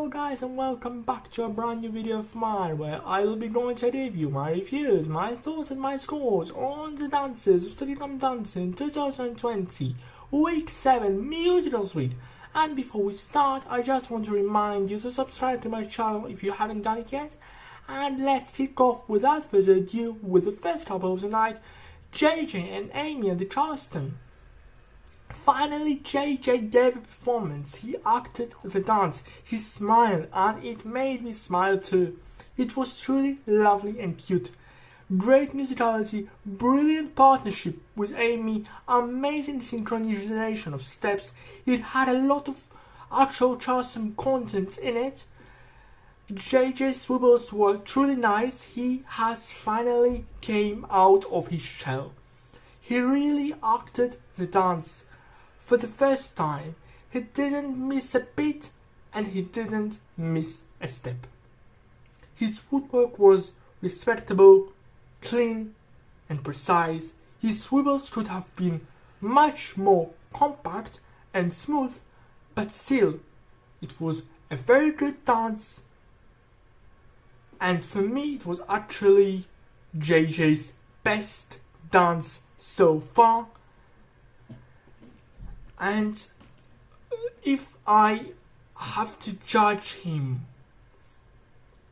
Hello guys and welcome back to a brand new video of mine where I will be going to review my reviews, my thoughts and my scores on the dances of Storytime Dancing 2020 Week 7 Musical Suite. And before we start, I just want to remind you to subscribe to my channel if you haven't done it yet. And let's kick off without further ado with the first couple of the night, JJ and Amy at the Charleston. Finally, JJ gave a performance. He acted the dance, he smiled, and it made me smile too. It was truly lovely and cute. Great musicality, brilliant partnership with Amy, amazing synchronization of steps. It had a lot of actual Charleston content in it. JJ's swivels were truly nice. He has finally came out of his shell. He really acted the dance. For the first time, he didn't miss a beat and he didn't miss a step. His footwork was respectable, clean and precise. His swivels could have been much more compact and smooth, but still, it was a very good dance. And for me, it was actually JJ's best dance so far. And if I have to judge him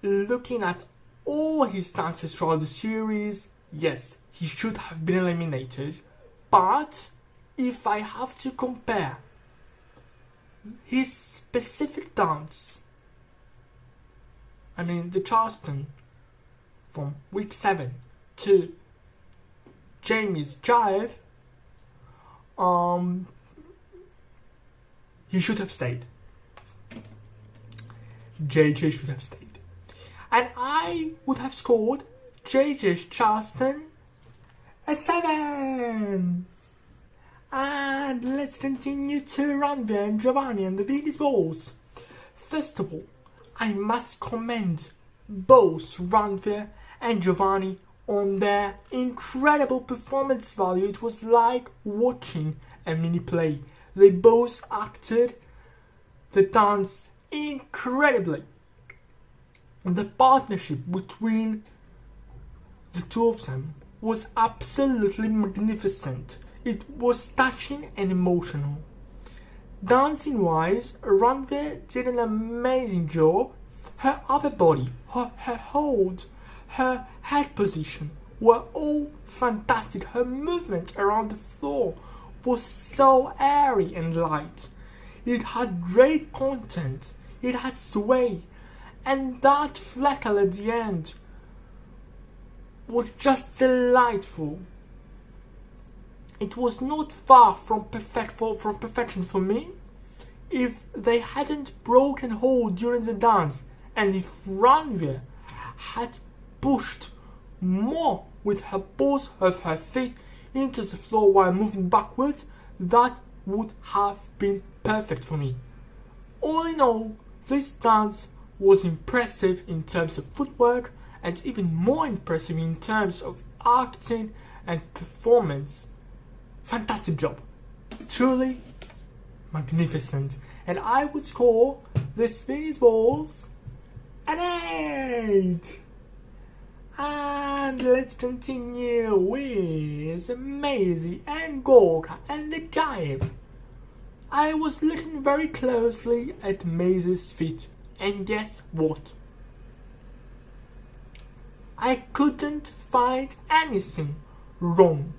looking at all his dances throughout the series, yes, he should have been eliminated. But if I have to compare his specific dance, the Charleston from week 7 to Jamie's Jive, he should have stayed. JJ should have stayed. And I would have scored JJ's Charleston a 7. And let's continue to Ranveer and Giovanni and the biggest balls. First of all, I must commend both Ranveer and Giovanni on their incredible performance value. It was like watching a mini play. They both acted the dance incredibly. The partnership between the two of them was absolutely magnificent. It was touching and emotional. Dancing wise, Ranveer did an amazing job. Her upper body, her hold, her head position were all fantastic. Her movement around the floor was so airy and light. It had great content, it had sway, and that fleckle at the end was just delightful. It was not far from perfection for me. If they hadn't broken hold during the dance, and if Ranveer had pushed more with both of her feet into the floor while moving backwards, that would have been perfect for me. All in all, this dance was impressive in terms of footwork and even more impressive in terms of acting and performance. Fantastic job. Truly magnificent. And I would score this Venus Balls an 8. And let's continue with Maisie and Gorka and the Jive. I was looking very closely at Maisie's feet, and guess what? I couldn't find anything wrong.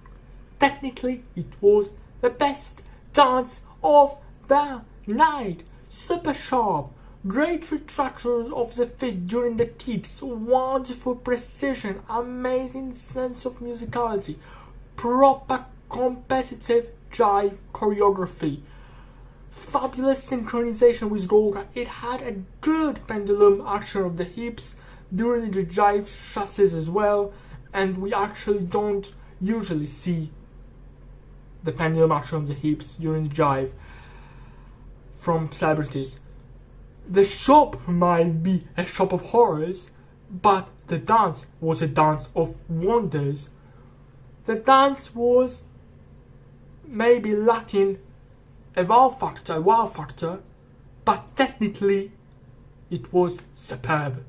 Technically, it was the best dance of the night. Super sharp. Great retractions of the feet during the kicks, wonderful precision, amazing sense of musicality, proper competitive jive choreography, fabulous synchronization with Gorka. It had a good pendulum action of the hips during the jive chassis as well, and we actually don't usually see the pendulum action of the hips during the jive from celebrities. The shop might be a shop of horrors, but the dance was a dance of wonders. The dance was maybe lacking a wow factor, but technically it was superb.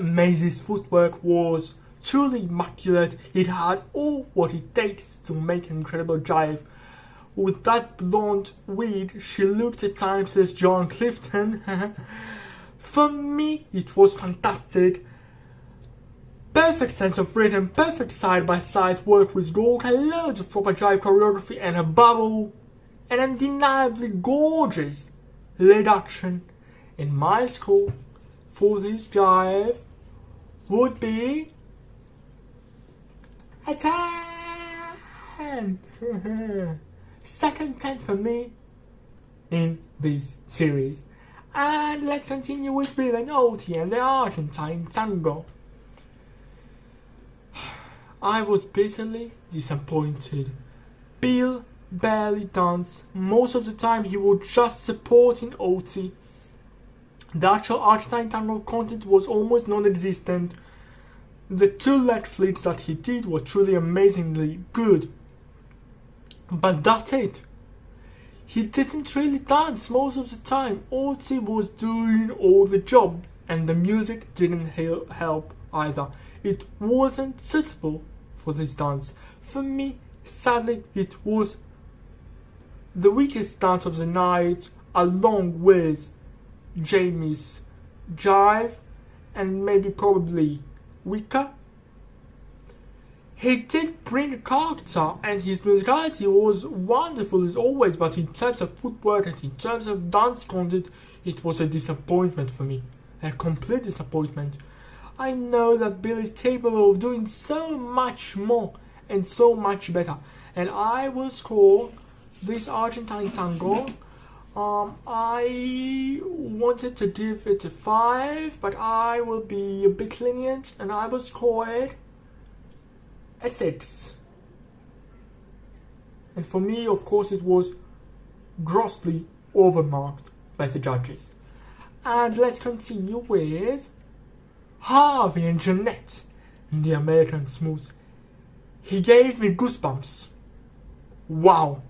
Maisie's footwork was truly immaculate. It had all what it takes to make an incredible jive. With that blonde wig, she looked at times as John Clifton. For me, it was fantastic. Perfect sense of rhythm, perfect side-by-side work with Gorka, loads of proper jive choreography, and above all, an undeniably gorgeous lead action. And my score for this jive would be a 10. Second 10 for me in this series. And let's continue with Bill and Oti and the Argentine tango. I was bitterly disappointed. Bill barely danced. Most of the time he was just supporting Oti. The actual Argentine tango content was almost non-existent. The two leg flips that he did were truly amazingly good. But that's it. He didn't really dance most of the time. Oti was doing all the job, and the music didn't help either. It wasn't suitable for this dance. For me, sadly, it was the weakest dance of the night, along with Jamie's jive, and maybe probably weaker. He did bring a character, and his musicality was wonderful as always, but in terms of footwork and in terms of dance content, it was a disappointment for me. A complete disappointment. I know that Bill is capable of doing so much more and so much better, and I will score this Argentine tango. I wanted to give it a 5, but I will be a bit lenient and I will score it a 6. And for me, of course, it was grossly overmarked by the judges. And let's continue with Harvey and Jeanette, the American Smooth. He gave me goosebumps. Wow.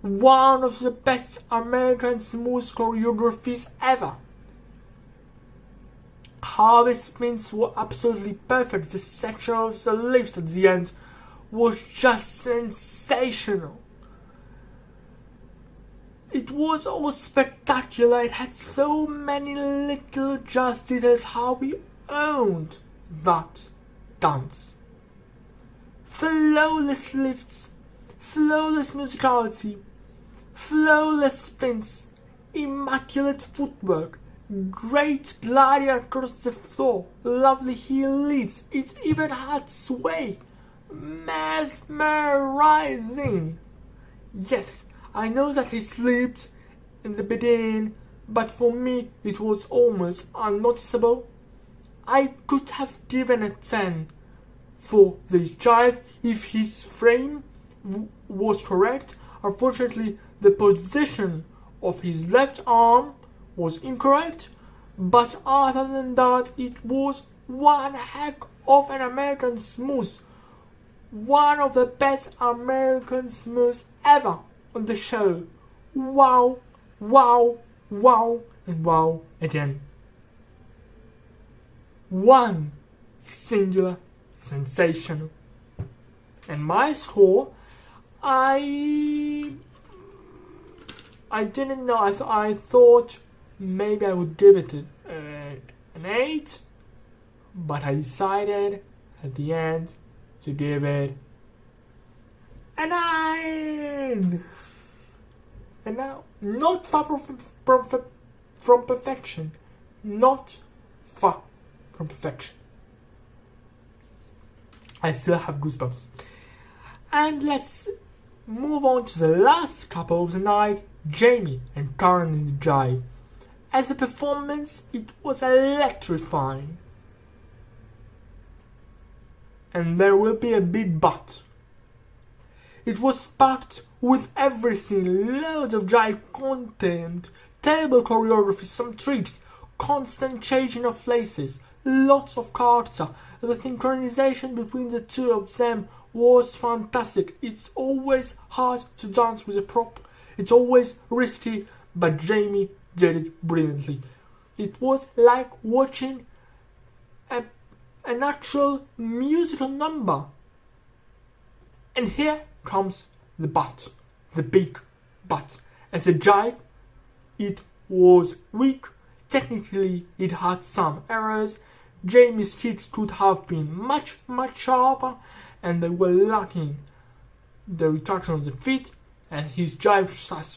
One of the best American Smooth choreographies ever. Harvey's spins were absolutely perfect. The section of the lift at the end was just sensational. It was all spectacular. It had so many little just details. Harvey owned that dance. Flawless lifts, flawless musicality, flawless spins, immaculate footwork, great gliding across the floor, lovely heel leads. It even had sway. Mesmerizing. Yes, I know that he slipped in the beginning, but for me it was almost unnoticeable. I could have given a 10 for this jive if his frame was correct. Unfortunately, the position of his left arm was incorrect, but other than that, it was one heck of an American Smooth. One of the best American Smooths ever on the show. Wow, wow, wow, and wow again. One singular sensation. And my score, I didn't know. I thought maybe I would give it an 8, but I decided at the end to give it a 9. And now, not far from perfection. Not far from perfection. I still have goosebumps. And let's move on to the last couple of the night, Jamie and Karen in the jive. As a performance, it was electrifying. And there will be a big but. It was packed with everything, loads of jive content, table choreography, some tricks, constant changing of places, lots of character. The synchronization between the two of them was fantastic. It's always hard to dance with a prop. It's always risky, but Jamie did it brilliantly. It was like watching an actual musical number. And here comes the but, the big but. As a jive, it was weak. Technically, it had some errors. Jamie's kicks could have been much sharper, and they were lacking the retraction of the feet, and his jive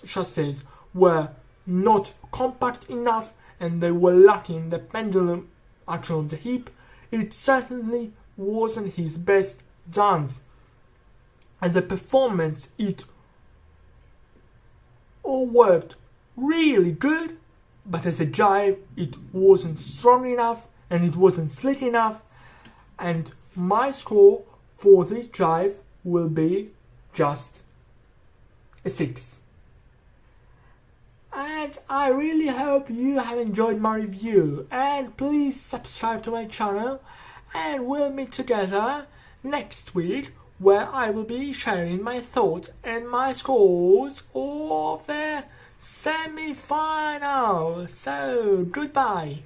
chassis were not compact enough, and they were lacking the pendulum action of the hip. It certainly wasn't his best dance. And the performance, it all worked really good, but as a jive, it wasn't strong enough, and it wasn't slick enough, and my score for this jive will be just a 6. And I really hope you have enjoyed my review, and please subscribe to my channel, and we'll meet together next week where I will be sharing my thoughts and my scores of the semi-final. So goodbye.